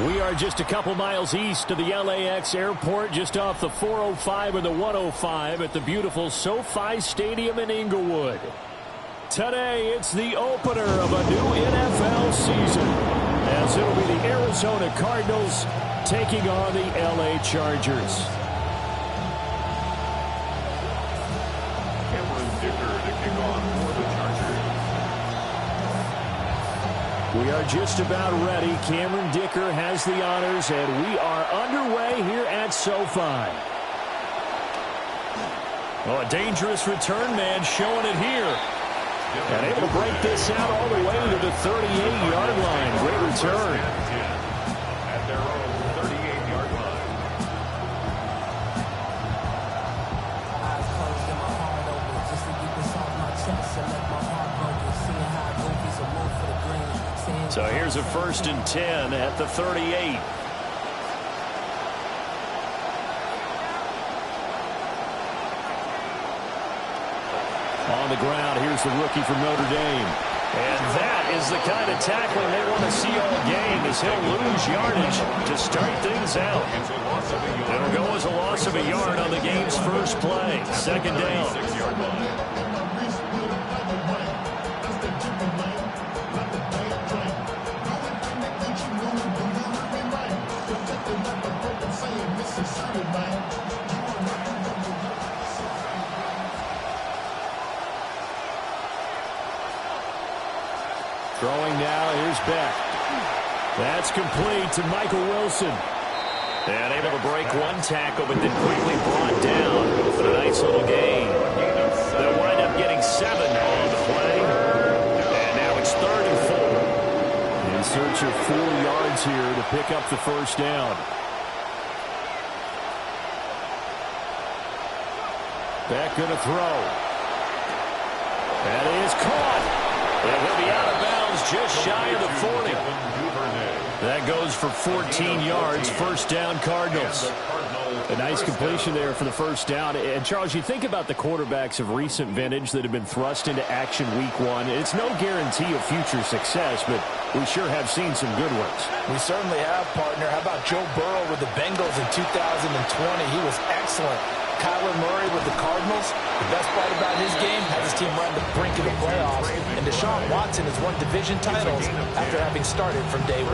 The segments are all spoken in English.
We are just a couple miles east of the LAX airport, just off the 405 and the 105 at the beautiful SoFi Stadium in Inglewood. Today, it's the opener of a new NFL season, as it'll be the Arizona Cardinals taking on the LA Chargers. Cameron Dicker to kick off for the Chargers. We are just about ready. Cameron Dicker has the honors, and we are underway here at SoFi. Oh, a dangerous return man showing it here. And able to break this out all the way to the 38-yard line. Great return. At their own 38-yard line. Eyes closed and my heart open, just to get this off my chest and let my heart broken. Seeing how goofies are moved for the green. So here's a 1st and 10 at the 38. On the ground, here's the rookie from Notre Dame. And that is the kind of tackling they want to see all game, as he'll lose yardage to start things out. It'll go as a loss of a yard on the game's first play. 2nd down. 36-yard line. Throwing now, here's Beck. That's complete to Michael Wilson. And able to break one tackle, but then quickly brought down. But a nice little gain. They'll wind up getting 7 on the play. And now it's 3rd and 4. In search of 4 yards here to pick up the 1st down. Beck going to throw. That is caught. And he'll be out of bounds just shy of the 40. That goes for 14 yards. 1st down, Cardinals. A nice completion there for the 1st down. And, Charles, you think about the quarterbacks of recent vintage that have been thrust into action week 1. It's no guarantee of future success, but we sure have seen some good ones. We certainly have, partner. How about Joe Burrow with the Bengals in 2020? He was excellent. Kyler Murray with the Cardinals. The best part about his game has his team run the brink of the playoffs. And Deshaun Watson has won division titles after having started from day 1.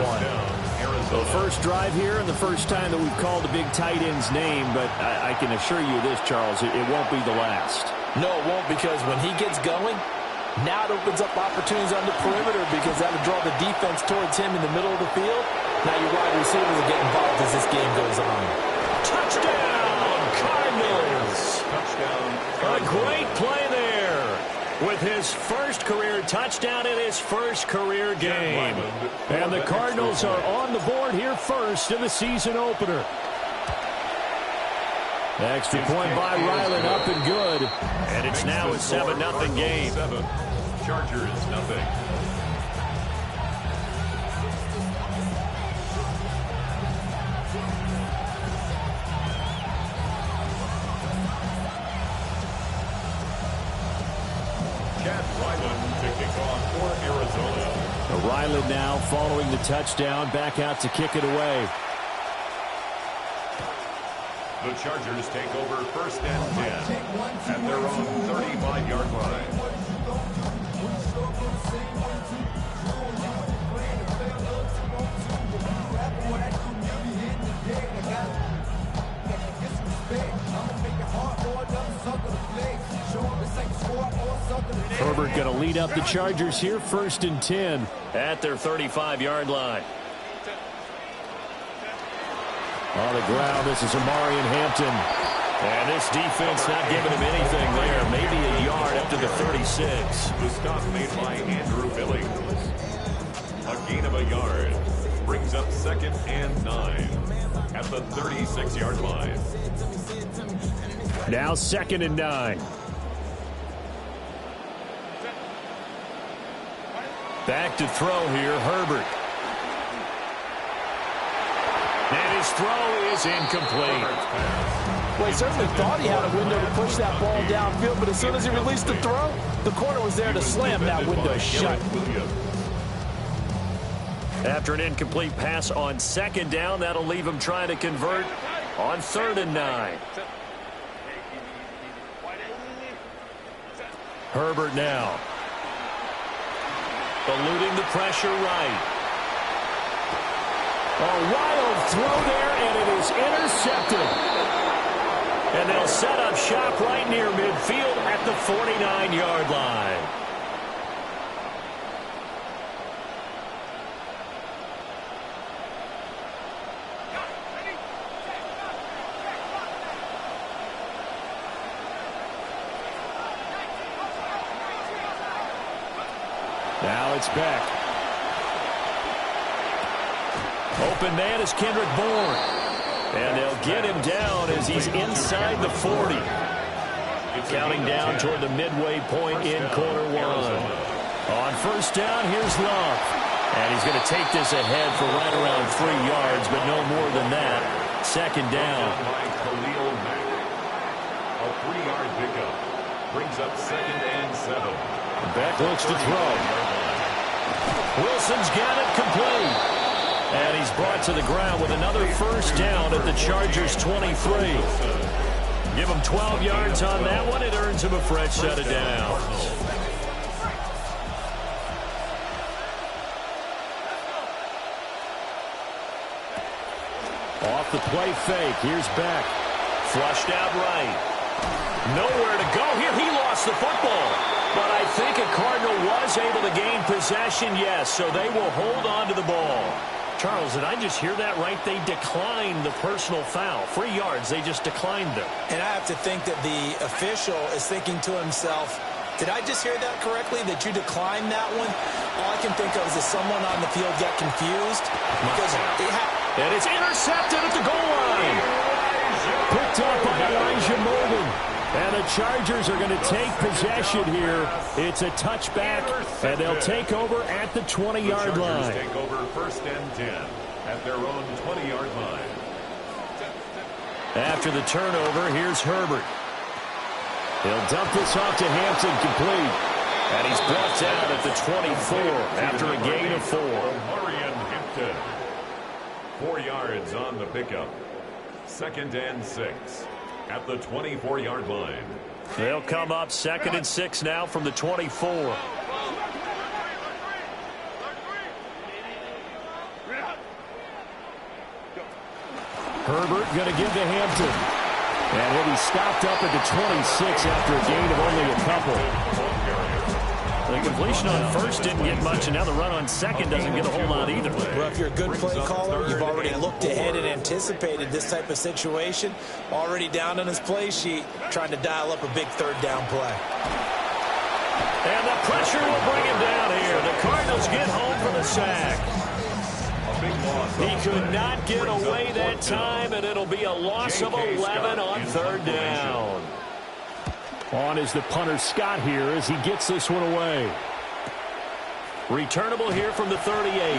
So the first drive here and the first time that we've called the big tight end's name, but I can assure you this, Charles, it won't be the last. No, it won't, because when he gets going, now it opens up opportunities on the perimeter, because that'll draw the defense towards him in the middle of the field. Now your wide receivers will get involved as this game goes on. Touchdown, Cardinals! Touchdown. A great play there with his first career touchdown in his first career game. And the Cardinals are on the board here first in the season opener. Extra point by Ryland, up and good. And it's now a 7-0 game. Chargers, nothing. Chad Ryland to kick off for Arizona. Ryland now following the touchdown, back out to kick it away. The Chargers take over 1st and 10 at their own 35-yard line. Herbert going to lead up the Chargers here, 1st and 10 at their 35-yard line. On the ground, this is Amarian Hampton. And this defense not giving him anything there. Maybe a yard up to the 36. The stop made by Andrew Billings. A gain of a yard. Brings up 2nd and 9 at the 36-yard line. Now 2nd and 9. Back to throw here, Herbert. And his throw is incomplete. Well, he certainly thought he had a window to push that ball downfield, but as soon as he released the throw, the corner was there to slam that window shut. After an incomplete pass on second down, that'll leave him trying to convert on 3rd and 9. Herbert now. Eluding the pressure right. A wild throw there, and it is intercepted. And they'll set up shop right near midfield at the 49-yard line. Now it's Beck. Open man is Kendrick Bourne. And they'll get him down as he's inside the 40. Counting down toward the midway point in quarter one. On 1st down, here's Love. And he's going to take this ahead for right around 3 yards, but no more than that. 2nd down. A 3-yard pickup brings up 2nd and 7. Beck looks to throw. Wilson's got it complete. And he's brought to the ground with another 1st down at the Chargers' 23. Give him 12 yards on that one. It earns him a fresh set of downs. Off the play fake. Here's Beck. Flushed out right. Nowhere to go here. He lost the football. But I think a Cardinal was able to gain possession, yes, so they will hold on to the ball. Charles, did I just hear that right? They declined the personal foul. 3 yards, they just declined it. And I have to think that the official is thinking to himself, did I just hear that correctly, that you declined that one? All I can think of is that someone on the field got confused. And it's intercepted at the goal line. Picked up by Elijah Molden. And the Chargers are going to take possession here. It's a touchback, and they'll take over at the 20-yard line. Take over 1st and 10 at their own 20-yard line. After the turnover, here's Herbert. He'll dump this off to Hampton, complete. And he's brought down at the 24 after a gain of 4. Marion Hampton. 4 yards on the pickup. 2nd and 6. At the 24-yard line. They'll come up 2nd and 6 now from the 24. Herbert going to give to Hampton. And he'll be stopped up at the 26 after a gain of only a couple. The completion on 1st didn't get much, and now the run on 2nd doesn't get a whole lot either. Well, if you're a good play caller, you've already looked ahead and anticipated this type of situation. Already down on his play sheet, trying to dial up a big 3rd down play. And the pressure will bring him down here. The Cardinals get home for the sack. He could not get away that time, and it'll be a loss of 11 on 3rd down. On is the punter Scott here as he gets this one away. Returnable here from the 38.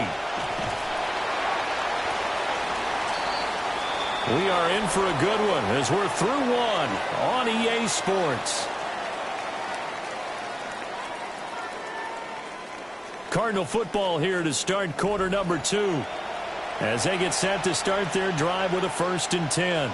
We are in for a good one as we're through one on EA Sports. Cardinal football here to start quarter number 2 as they get set to start their drive with a 1st and 10.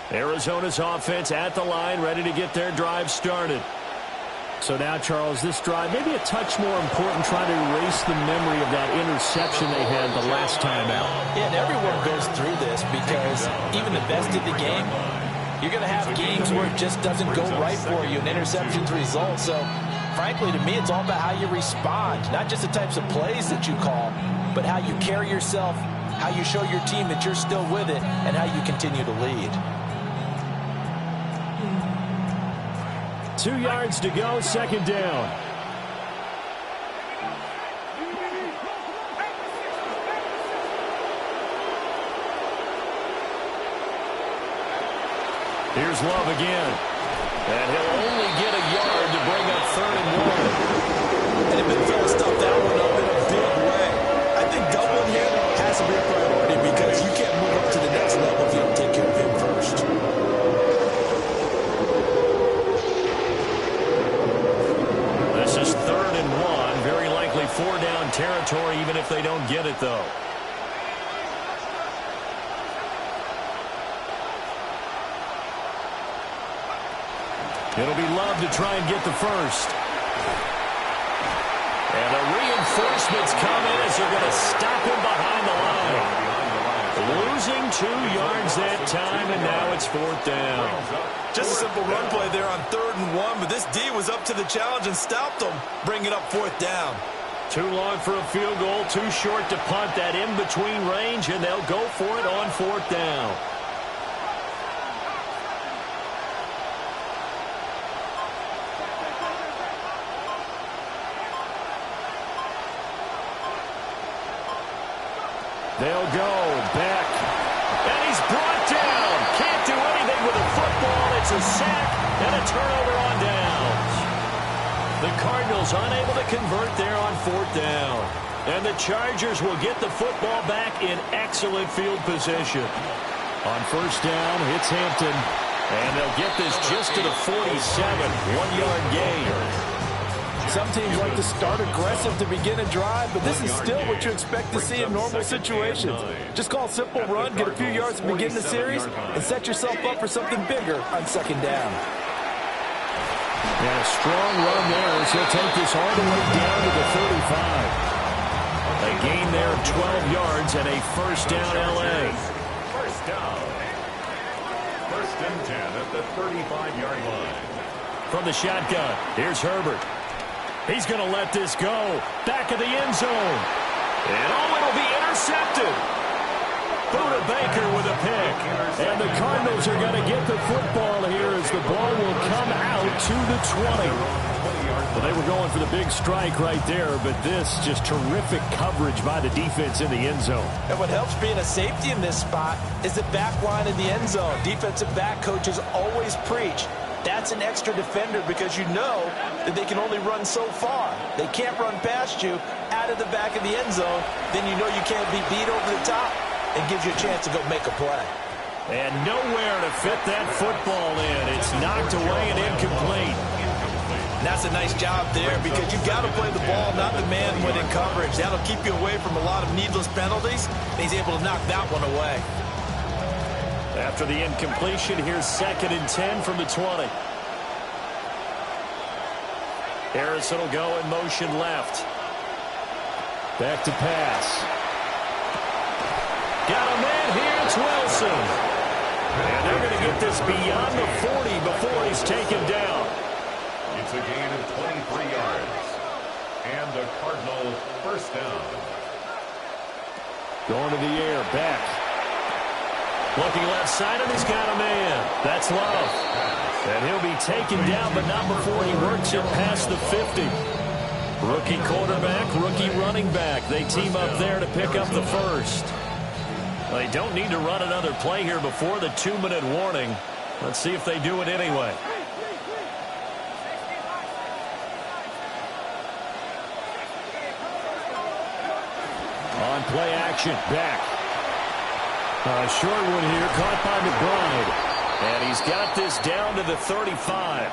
Arizona's offense at the line, ready to get their drive started. So now, Charles, this drive maybe a touch more important, trying to erase the memory of that interception they had the last time out. Yeah, and everyone goes through this because even the best in the game, you're going to have games where it just doesn't go right for you, and interceptions result. So, frankly, to me, it's all about how you respond, not just the types of plays that you call, but how you carry yourself, how you show your team that you're still with it, and how you continue to lead. 2 yards to go, 2nd down. Here's Love again. And he'll only get a yard to bring up 3rd and 1. And if Minnesota stuffed that one up in a big way, I think doubling him has to be a priority because you can't move up to the next level if you don't take care if they don't get it, though. It'll be Love to try and get the first. And the reinforcements come in as they're going to stop him behind the line. Losing 2 yards that time, and now it's 4th down. Just a simple run play there on 3rd and 1, but this D was up to the challenge and stopped them, bringing up 4th down. Too long for a field goal, too short to punt. That in-between range, and they'll go for it on 4th down. They'll go back, and he's brought down. Can't do anything with the football. It's a sack and a turnover on downs. The Cardinals unable to convert there on 4th down. And the Chargers will get the football back in excellent field position. On 1st down, it's Hampton, and they'll get this just to the 47, 1-yard gain. Some teams like to start aggressive to begin a drive, but this is still what you expect to see in normal situations. Just call a simple run, get a few yards to begin the series, and set yourself up for something bigger on 2nd down. And a strong run there as he'll take this all the way down to the 35. A gain there of 12 yards and a 1st down L.A. 1st down. 1st and 10 at the 35-yard line. From the shotgun, here's Herbert. He's going to let this go. Back of the end zone. And it'll be intercepted. Buda Baker with a pick. And the Cardinals are going to get the football here as the ball will come out to the 20. Well, they were going for the big strike right there, but this just terrific coverage by the defense in the end zone. And what helps being a safety in this spot is the back line in the end zone. Defensive back coaches always preach. That's an extra defender because you know that they can only run so far. They can't run past you out of the back of the end zone. Then you know you can't be beat over the top and gives you a chance to go make a play. And nowhere to fit that football in. It's knocked away and incomplete. And that's a nice job there because you've got to play the ball, not the man when in coverage. That'll keep you away from a lot of needless penalties. He's able to knock that one away. After the incompletion, here's 2nd and 10 from the 20. Harrison will go in motion left. Back to pass. Got a man here, it's Wilson. And they're going to get this beyond the 40 before he's taken down. It's a gain of 23 yards. And the Cardinals 1st down. Going to the air, back. Looking left side, and he's got a man. That's Love. And he'll be taken down, but not before he works it past the 50. Rookie quarterback, rookie running back. They team up there to pick up the first. Well, they don't need to run another play here before the 2-minute warning. Let's see if they do it anyway. On play action, back. A short one here, caught by McBride. And he's got this down to the 35.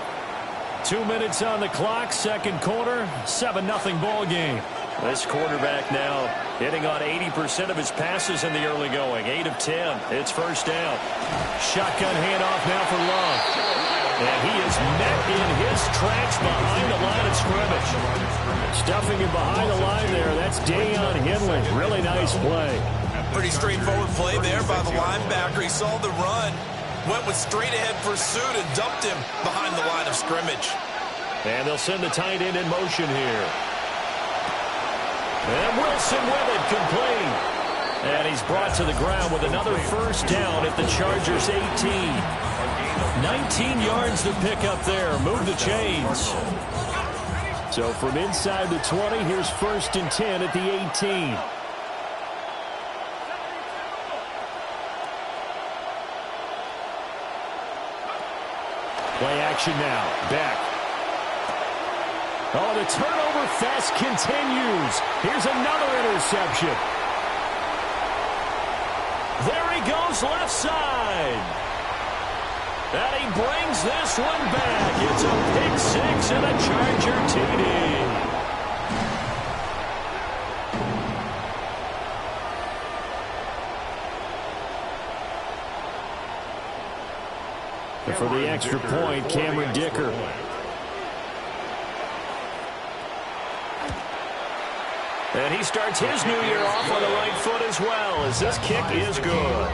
2 minutes on the clock, 2nd quarter, 7-0 ball game. This quarterback now hitting on 80% of his passes in the early going. 8 of 10. It's 1st down. Shotgun handoff now for Love. And he is met in his tracks behind the line of scrimmage. Stuffing him behind the line there. That's Deion Henley. Really nice play. Pretty straightforward play there by the linebacker. He saw the run, went with straight-ahead pursuit, and dumped him behind the line of scrimmage. And they'll send the tight end in motion here. And Wilson with it, complete. And he's brought to the ground with another 1st down at the Chargers' 18. 19 yards to pick up there. Move the chains. So from inside the 20, here's 1st and 10 at the 18. Play action now. Back. Oh, the turnover fest continues. Here's another interception. There he goes left side. And he brings this one back. It's a pick six and a Charger TD. And for the extra point, Cameron Dicker. And he starts his new year off on the right foot as well, as this kick is good.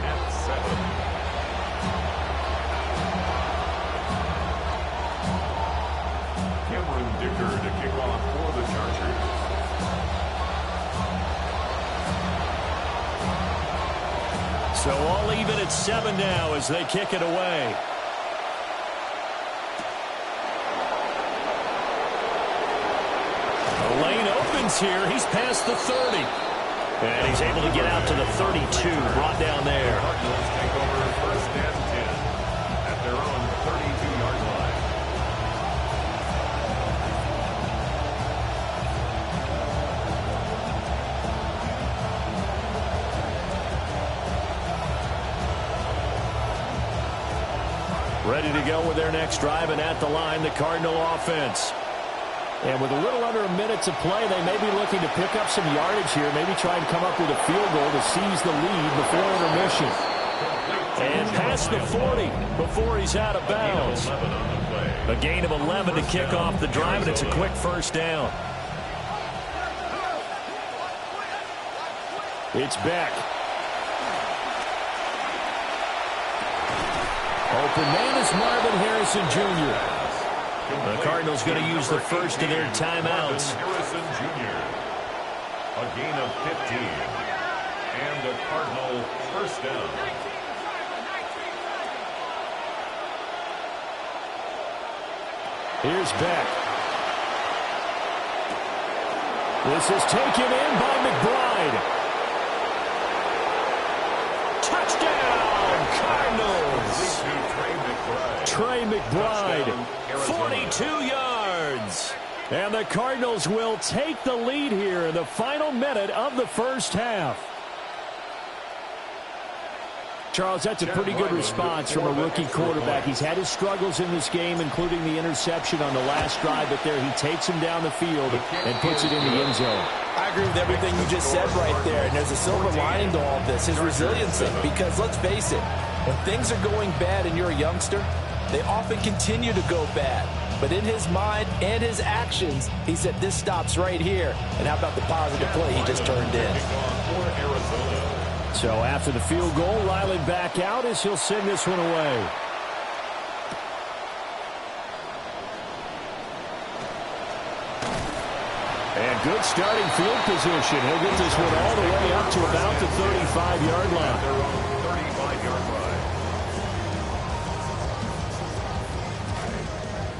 Cameron Dicker to kick off for the Chargers. So all even at 7 now as they kick it away. The lane opens here. He's past the 30. And he's able to get out to the 32, brought down there. Cardinals take over first and 10 at their own 32-yard line. Ready to go with their next drive, and at the line, the Cardinal offense. And with a little under a minute to play, they may be looking to pick up some yardage here, maybe try and come up with a field goal to seize the lead before intermission. And past the 40 before he's out of bounds. A gain of 11 to kick off the drive, and it's a quick first down. It's Beck. Open man is Marvin Harrison Jr. The Cardinals going to use the first of their timeouts. Harrison Jr. A gain of 15. And a Cardinal first down. Here's Beck. This is taken in by McBride. Touchdown, Cardinals. Trey McBride, 42 yards. And the Cardinals will take the lead here in the final minute of the first half. Charles, that's a pretty good response from a rookie quarterback. He's had his struggles in this game, including the interception on the last drive, but there he takes him down the field and puts it in the end zone. I agree with everything you just said right there, and there's a silver lining to all of this, his resiliency, because let's face it, when things are going bad and you're a youngster, they often continue to go bad. But in his mind and his actions, he said, this stops right here. And how about the positive play he just turned in? So after the field goal, Ryland back out as he'll send this one away. And good starting field position. He'll get this one all the way up to about the 35-yard line. Their own 35-yard line.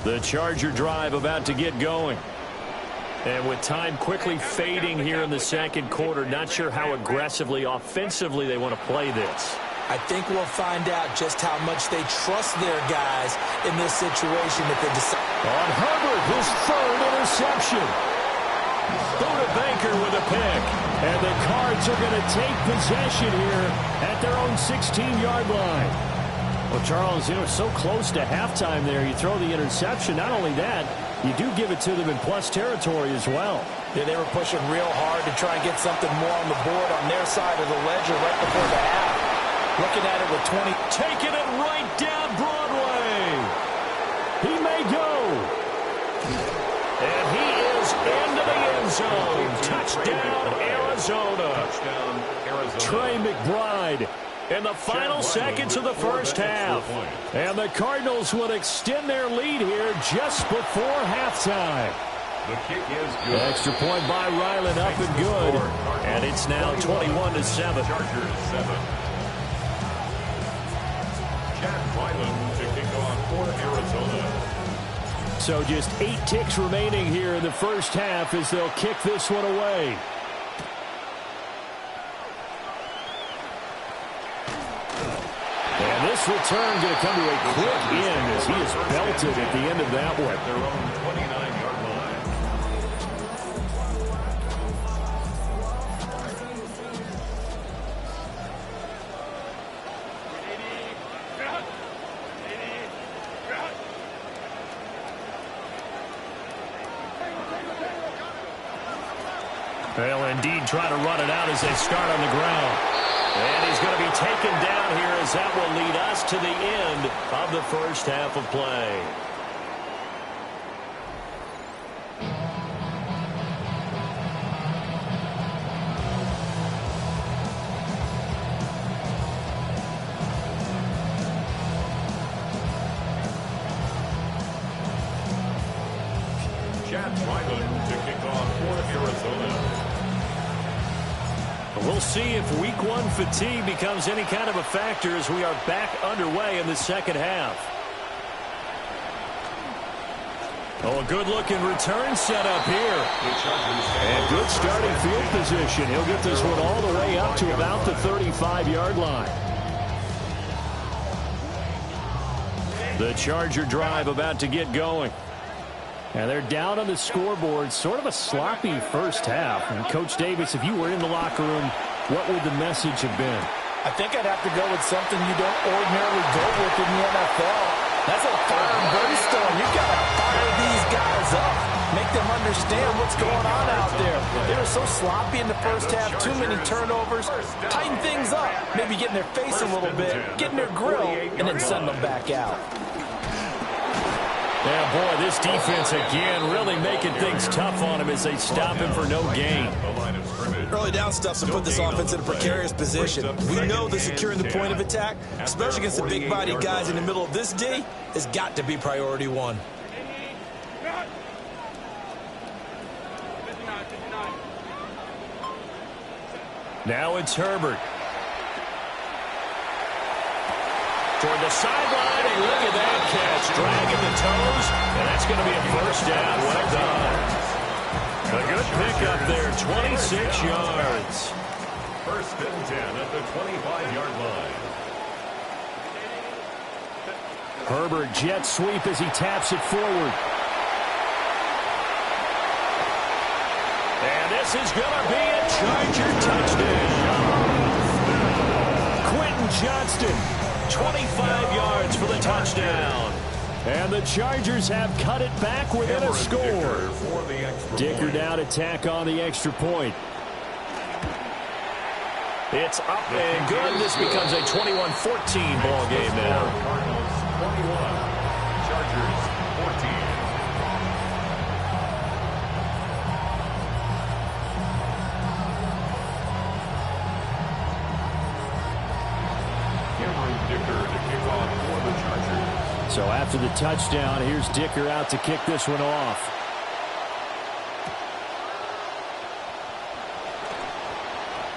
The Charger drive about to get going. And with time quickly fading here in the second quarter, not sure how aggressively, offensively they want to play this. I think we'll find out just how much they trust their guys in this situation if they decide. On Herbert, his third interception. Buda Baker with a pick. And the Cards are going to take possession here at their own 16-yard line. Well, Charles, you know, so close to halftime there. You throw the interception. Not only that, you do give it to them in plus territory as well. Yeah, they were pushing real hard to try and get something more on the board on their side of the ledger right before the half. Looking at it with 20. Taking it right down Broadway. He may go. And he is into the end zone. Touchdown, Arizona. Trey McBride in the final seconds of the first half. And the Cardinals will extend their lead here just before halftime. The kick is good. Extra point by Ryland, up and good. And it's now 21-7. Chargers 7. Chad Ryland to kick off for Arizona. So just 8 ticks remaining here in the first half as they'll kick this one away. And this return going to come to a quick end as he is belted at the end of that one. Their own 29-yard line. They'll indeed try to run it out as they start on the ground. And he's going to be taken down here as that will lead us to the end of the first half of play. Chad Ryland to kick off for Arizona. We'll see if week one fatigue becomes any kind of a factor as we are back underway in the second half. Oh, a good-looking return set up here. And good starting field position. He'll get this one all the way up to about the 35-yard line. The Charger drive about to get going. And they're down on the scoreboard. Sort of a sloppy first half. And Coach Davis, if you were in the locker room, what would the message have been? I think I'd have to go with something you don't ordinarily go with in the NFL. That's a fire and brimstone. You've got to fire these guys up. Make them understand what's going on out there. They were so sloppy in the first half. Too many turnovers. Tighten things up. Maybe get in their face a little bit. Get in their grill. And then send them back out. Yeah, boy, this defense again really making things tough on him as they stop him for no gain. Early down stuff to put this offense in a precarious position. We know that securing the point of attack, especially against the big body guys in the middle of this D, has got to be priority one. Now it's Herbert. Toward the sideline, and look at that catch. Dragging the toes, and that's going to be a first down. Well done. A good pickup there, 26 yards. First and 10 at the 25-yard line. Herbert jet sweep as he taps it forward. And this is going to be a Charger touchdown. Quentin Johnston, 25 yards for the touchdown. And the Chargers have cut it back within a score. Dicker now to tack on the extra point. It's up and good. This becomes a 21-14 ball game now. Cardinals 21, Chargers 14. Cameron Dicker to kick off for the Chargers. So after the touchdown, here's Dicker out to kick this one off.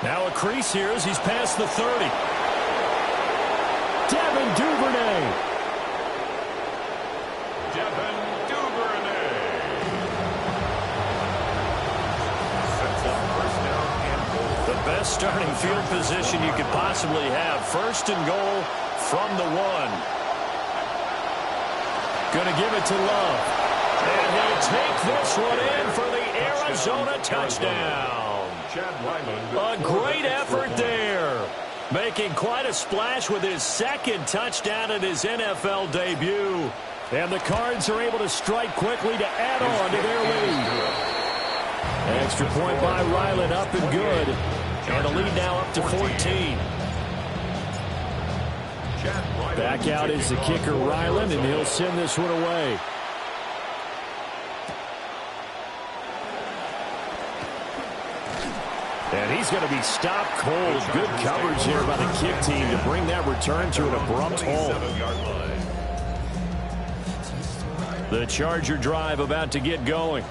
Now a crease here as he's past the 30. Devin Duvernay. Devin Duvernay. Sets up first down and goal. The best starting field position you could possibly have. First and goal from the 1. Going to give it to Love. And he'll take this one in for the Arizona touchdown. A great effort there. Making quite a splash with his second touchdown in his NFL debut. And the Cards are able to strike quickly to add on to their lead. Extra point by Ryland, up and good. And the lead now up to 14. Back out is the kicker, Ryland, and he'll send this one away. And he's going to be stopped cold. Good coverage here by the kick team to bring that return to an abrupt halt. The Charger drive about to get going.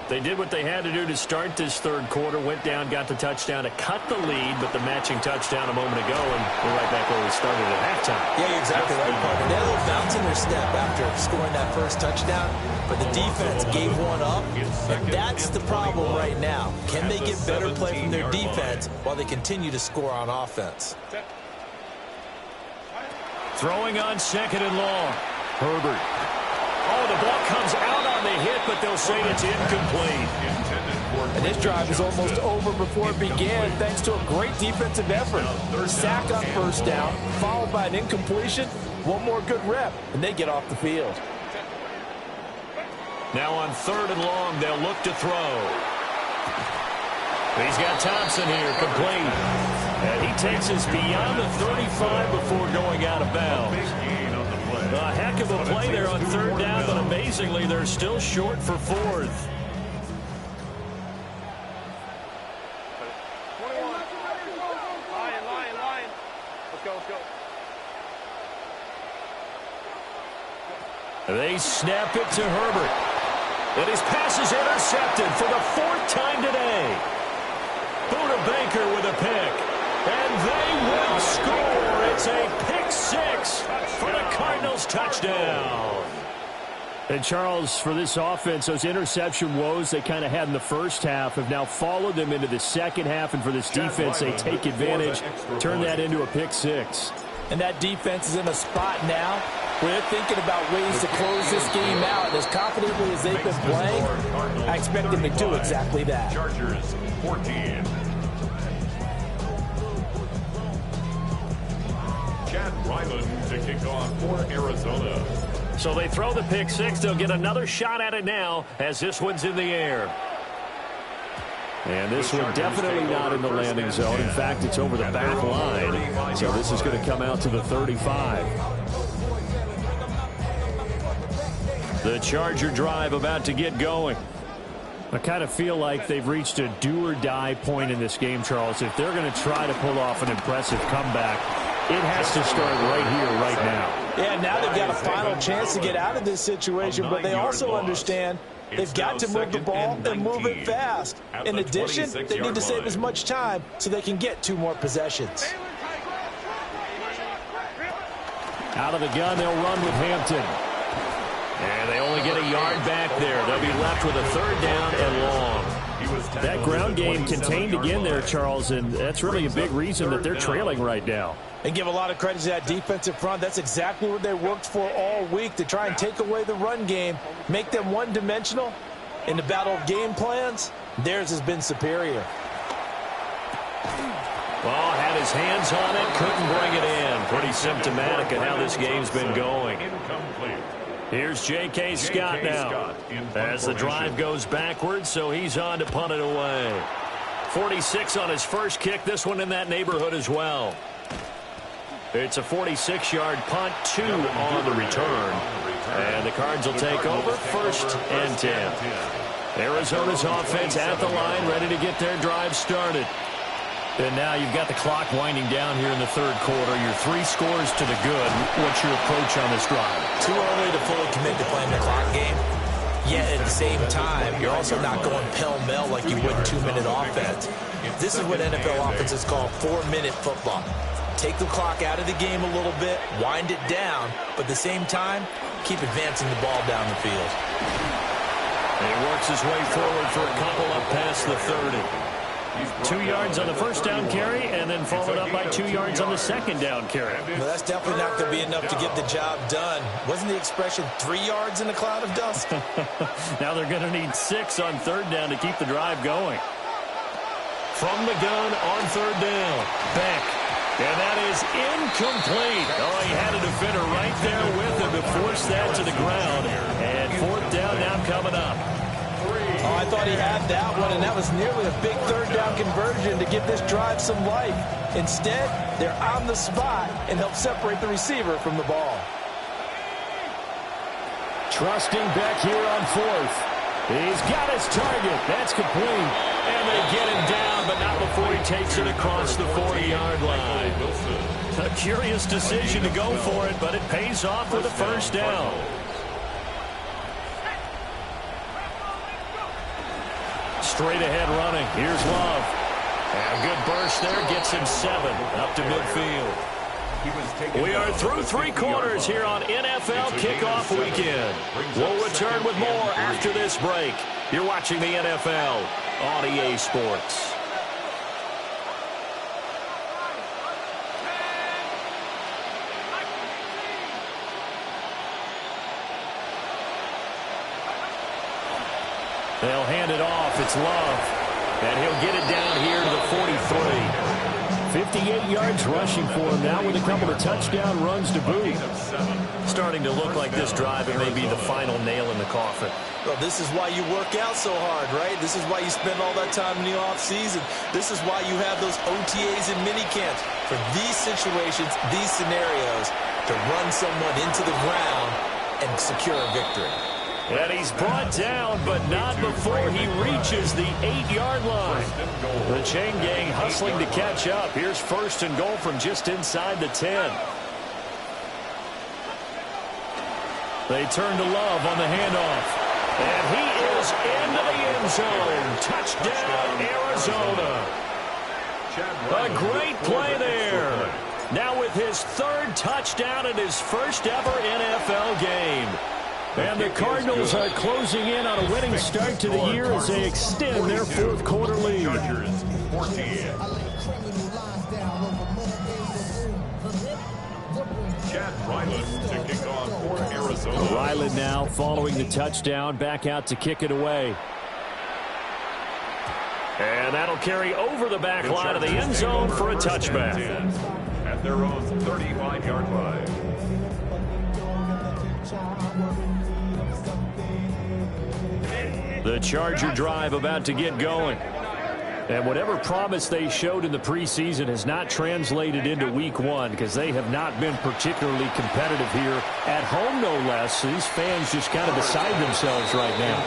They did what they had to do to start this third quarter. Went down, got the touchdown to cut the lead, but the matching touchdown a moment ago, and we're right back where we started at halftime. Yeah, you're exactly right, partner. They had a little bounce in their step after scoring that first touchdown, but the defense gave one up, and that's the problem right now. Can they get better play from their defense while they continue to score on offense? Throwing on second and long. Herbert. Oh, the ball comes out on the hit, but they'll say it's incomplete. And this drive is almost over before it began, thanks to a great defensive effort. Sack on first down, followed by an incompletion. One more good rep, and they get off the field. Now on third and long, they'll look to throw. He's got Thompson here, complete. And he takes us beyond the 35 before going out of bounds. A heck of a play there on third down, but amazingly, they're still short for fourth. They snap it to Herbert. And his pass is intercepted for the fourth time today. Buda Baker with a pick. And they will score. It's a pick six for the Cardinals touchdown. And Charles, for this offense, those interception woes they kind of had in the first half have now followed them into the second half. And for this defense, they take advantage, turn that into a pick six. And that defense is in a spot now where they're thinking about ways to close this game out. And as confidently as they've been playing, I expect them to do exactly that. Chargers 14. Chad Ryland to kick off for Arizona. So they throw the pick six. They'll get another shot at it now as this one's in the air. And this one definitely not in the landing zone. In fact, it's over the back line. So this is going to come out to the 35. The Charger drive about to get going. I kind of feel like they've reached a do-or-die point in this game, Charles. If they're going to try to pull off an impressive comeback, it has to start right here, right now. Yeah, now they've got a final chance to get out of this situation, but they also understand they've got to move the ball and move it fast. In addition, they need to save as much time so they can get 2 more possessions. Out of the gun, they'll run with Hampton. And they only get a yard back there. They'll be left with a third down and long. That ground game contained again there, Charles, and that's really a big reason that they're trailing right now. And give a lot of credit to that defensive front. That's exactly what they worked for all week, to try and take away the run game, make them one-dimensional. In the battle of game plans, theirs has been superior. Well, had his hands on it, couldn't bring it in. Pretty symptomatic of how this game's been going. Here's J.K. Scott now as the drive goes backwards, so he's on to punt it away. 46 on his first kick, this one in that neighborhood as well. It's a 46-yard punt, 2 on the return. And the Cards will take over, 1st and 10. Arizona's offense at the line, ready to get their drive started. And now you've got the clock winding down here in the third quarter. You're 3 scores to the good. What's your approach on this drive? Too early to fully commit to playing the clock game. Yet at the same time, you're also not going pell-mell like you would 2-minute offense. This is what NFL offenses call 4-minute football. Take the clock out of the game a little bit, wind it down, but at the same time, keep advancing the ball down the field. And he works his way forward for a couple up past the 30. 2 yards on the first down carry, and then followed up by 2 yards on the second down carry. Well, that's definitely not going to be enough to get the job done. Wasn't the expression 3 yards in a cloud of dust? Now they're going to need 6 on third down to keep the drive going. From the gun on third down, Beck. And that is incomplete. Oh, he had a defender right there with him to force that to the ground. And fourth down now coming up. Oh, I thought he had that one, and that was nearly a big third down conversion to give this drive some life. Instead, they're on the spot and help separate the receiver from the ball. Trusting Beck here on fourth. He's got his target. That's complete. And they get him down, but not before he takes it across the 40-yard line. A curious decision to go for it, but it pays off with a first down. Straight ahead running. Here's Love. And a good burst there. Gets him 7 up to midfield. We are through 3 quarters here on NFL Kickoff Weekend. We'll return with more after this break. You're watching the NFL on EA Sports. They'll hand it off. It's Love. And he'll get it down here to the 43. 58 yards rushing for him now with a couple of touchdown runs to boot. Starting to look like this drive, it may be the final nail in the coffin. Well, this is why you work out so hard, right? This is why you spend all that time in the offseason. This is why you have those OTAs and minicamps. For these situations, these scenarios, to run someone into the ground and secure a victory. And he's brought down, but not before he reaches the 8-yard line. The chain gang hustling to catch up. Here's first and goal from just inside the 10. They turn to Love on the handoff. And he is into the end zone. Touchdown, Arizona. A great play there. Now with his third touchdown in his first ever NFL game. And the Cardinals are closing in on a winning start to the year as they extend their fourth quarter lead. Chargers 14. Chad Ryland to kick off for Arizona. Ryland now following the touchdown, back out to kick it away. And that'll carry over the back line of the end zone for a touchback. At their own 35-yard line. The Charger drive about to get going. And whatever promise they showed in the preseason has not translated into week one because they have not been particularly competitive here at home, no less. These fans just kind of beside themselves right now.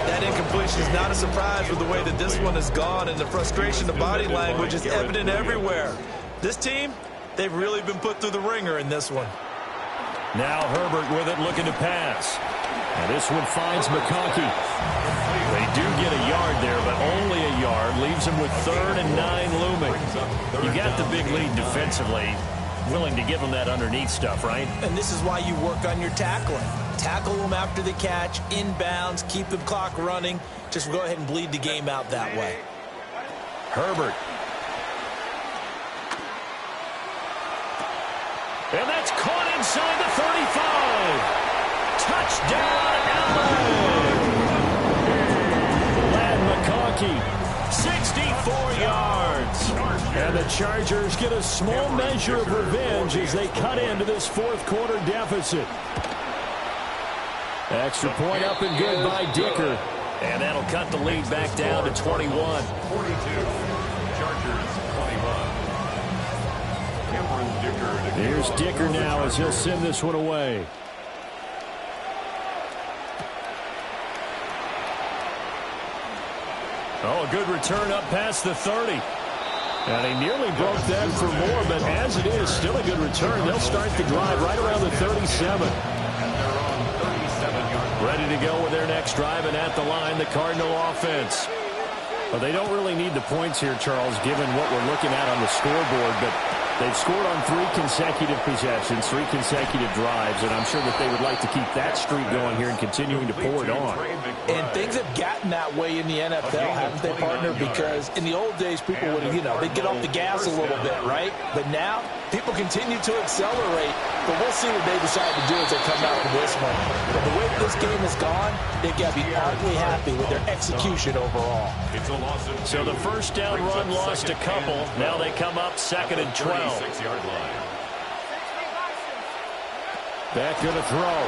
That incompletion is not a surprise with the way that this one has gone, and the frustration of body language is evident everywhere. This team, they've really been put through the ringer in this one. Now Herbert with it, looking to pass. And this one finds McConkey. They do get a yard there, but only a yard. Leaves them with 3rd and 9 looming. You got the big lead defensively. Willing to give them that underneath stuff, right? And this is why you work on your tackling. Tackle them after the catch, inbounds, keep the clock running. Just go ahead and bleed the game out that way. Herbert. And that's caught inside the 35. Touchdown, Allen. Ladd McConkey, 64 yards. And the Chargers get a small measure of revenge as they cut into this fourth quarter deficit. Extra point up and good by Dicker. And that'll cut the lead back down to 21. 42. Chargers 21. Cameron Dicker. Here's Dicker now as he'll send this one away. Oh, a good return up past the 30. And he nearly broke that for more, but as it is, still a good return. They'll start the drive right around the 37. Ready to go with their next drive, and at the line, the Cardinal offense. Well, they don't really need the points here, Charles, given what we're looking at on the scoreboard, but they've scored on 3 consecutive possessions, 3 consecutive drives, and I'm sure that they would like to keep that streak going here and continuing to pour it on. And things have gotten that way in the NFL, haven't they, partner? Because in the old days, people would, they'd get off the gas a little bit, right? But now, people continue to accelerate. But we'll see what they decide to do as they come out of this one. But the way this game has gone, they've got to be hardly happy with their execution overall. So the first down run lost a couple. Now they come up 2nd and 12. 36-yard line. Back to the throw.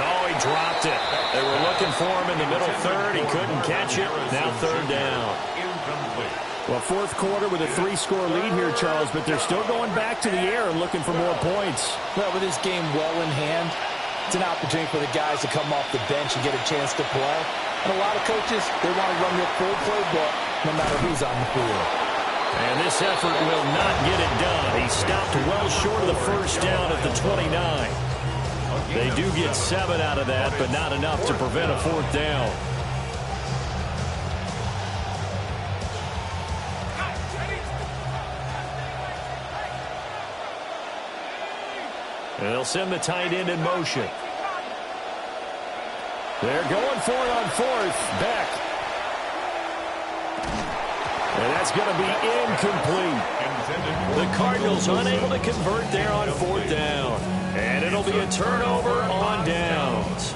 Oh, he dropped it. They were looking for him in the middle third. He couldn't catch it. Now 3rd down. Well, fourth quarter with a 3-score lead here, Charles, but they're still going back to the air and looking for more points. Well, with this game well in hand, it's an opportunity for the guys to come off the bench and get a chance to play. And a lot of coaches, they want to run their full playbook no matter who's on the field. And this effort will not get it done. He stopped well short of the first down at the 29. They do get 7 out of that, but not enough to prevent a 4th down. And they'll send the tight end in motion. They're going for it on 4th. Beck. And that's going to be incomplete. The Cardinals unable to convert there on 4th down. And it'll be a turnover on downs.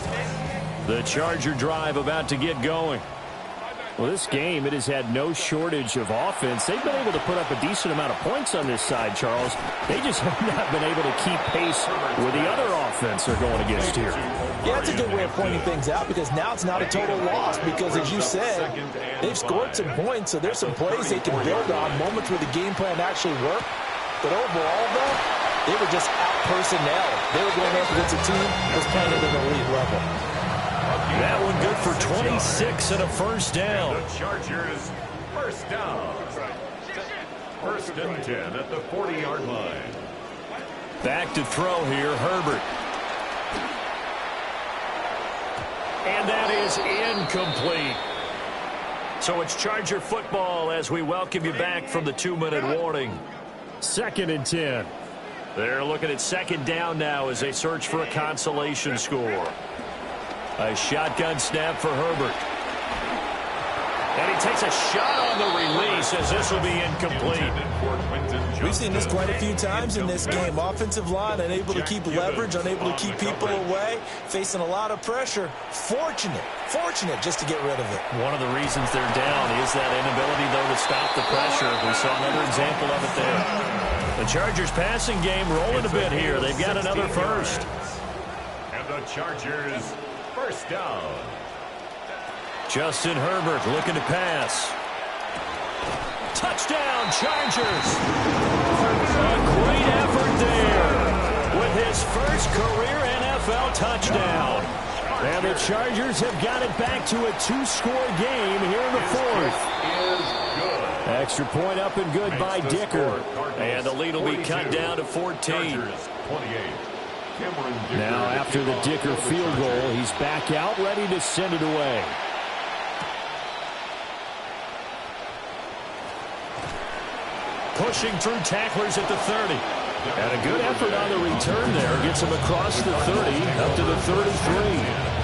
The Charger drive about to get going. Well, this game, it has had no shortage of offense. They've been able to put up a decent amount of points on this side, Charles. They just have not been able to keep pace with the other offense they're going against here. Yeah, that's a good way of pointing things out because now it's not a total loss because, as you said, they've scored some points, so there's some plays they can build on, moments where the game plan actually worked. But overall, though, they were just out-personnel. They were going up against a team that was playing at an elite level. That one good for 26 and a first down. The Chargers, first down. First and 10 at the 40-yard line. Back to throw here, Herbert. And that is incomplete. So it's Charger football as we welcome you back from the 2-minute warning. 2nd and 10. They're looking at second down now as they search for a consolation score. A shotgun snap for Herbert. And he takes a shot on the release as this will be incomplete. We've seen this quite a few times in this game. Offensive line unable to keep leverage, unable to keep people away, facing a lot of pressure. Fortunate just to get rid of it. One of the reasons they're down is that inability, though, to stop the pressure. We saw another example of it there. The Chargers passing game rolling a bit here. They've got another first. And the Chargers, first down. Justin Herbert looking to pass. Touchdown, Chargers. A great effort there with his first career NFL touchdown. And the Chargers have got it back to a 2-score game here in the 4th. Extra point up and good by Dicker. And the lead will be cut down to 14. Now after the Dicker field goal, he's back out ready to send it away. Pushing through tacklers at the 30. And a good effort on the return there. Gets him across the 30 up to the 33.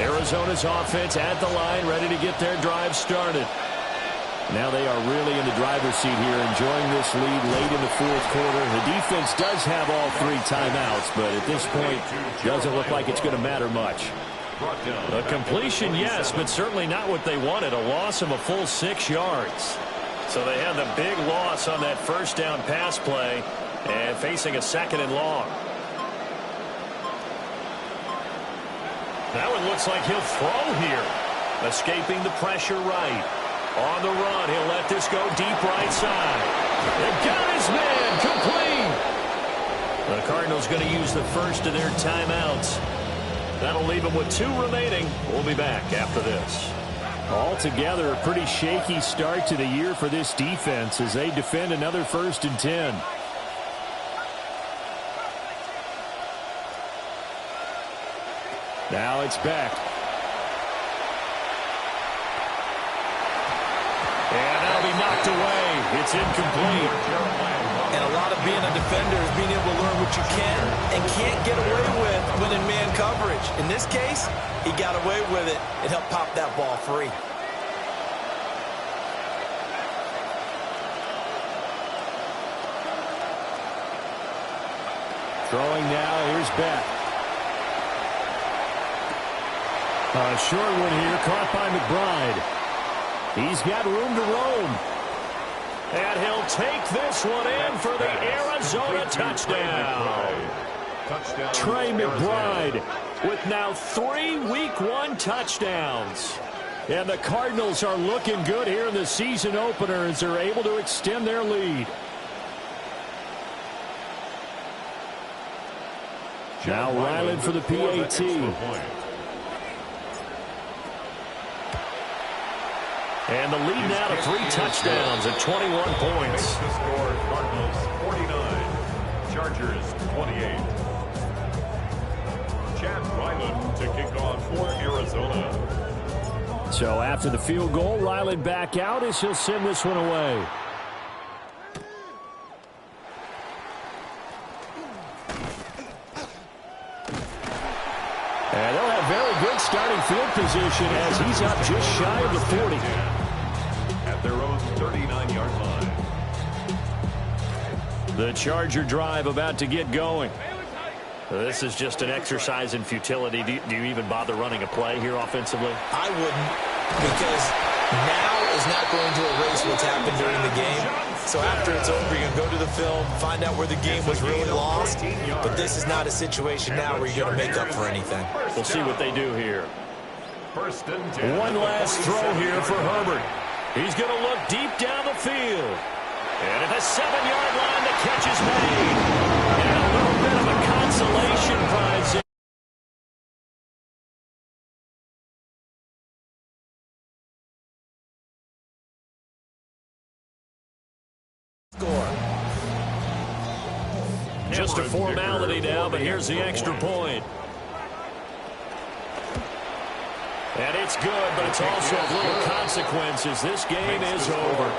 Arizona's offense at the line, ready to get their drive started. Now they are really in the driver's seat here, enjoying this lead late in the 4th quarter. The defense does have all 3 timeouts, but at this point, doesn't look like it's going to matter much. A completion, yes, but certainly not what they wanted. A loss of a full 6 yards. So they had the big loss on that first down pass play and facing a 2nd and long. Now it looks like he'll throw here. Escaping the pressure right. On the run, he'll let this go deep right side. They got his man complete. The Cardinals going to use the first of their timeouts. That'll leave them with 2 remaining. We'll be back after this. Altogether, a pretty shaky start to the year for this defense as they defend another 1st and 10. Now it's back. And that'll be knocked away. It's incomplete. And a lot of being a defender is being able to learn what you can and can't get away with when in man coverage. In this case, he got away with it and helped pop that ball free. Throwing now, here's Beck. A short one here, caught by McBride. He's got room to roam. And he'll take this one in for the Arizona touchdown. Trey McBride with now 3 Week 1 touchdowns. And the Cardinals are looking good here in the season opener as they're able to extend their lead. Now Ryland for the PAT. And the lead now to 3 touchdowns at 21 points. The score, Cardinals 49, Chargers 28. Chad Ryland to kick off for Arizona. So after the field goal, Ryland back out as he'll send this one away. And they'll have very good starting field position as he's up just shy of the 40. At their own 39-yard line. The Charger drive about to get going. This is just an exercise in futility. Do you even bother running a play here offensively? I wouldn't, because now is not going to erase what's happened during the game. So after it's over, you're going to go to the film, find out where the game was really lost. But this is not a situation now where you're going to make up for anything. We'll see what they do here. One last throw here for Herbert. He's going to look deep down the field. And at the 7-yard line, the catch is made. And a little bit of a consolation prize. Just a formality now, but here's the extra point. And it's good, but it's also of little consequences. This game is over.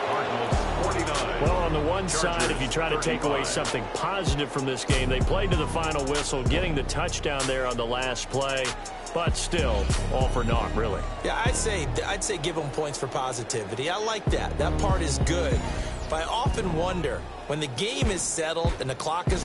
Well, on the one side, if you try to take away something positive from this game, they played to the final whistle, getting the touchdown there on the last play. But still, all for naught, really. Yeah, I'd say give them points for positivity. I like that. That part is good. But I often wonder, when the game is settled and the clock is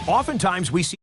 Oftentimes we see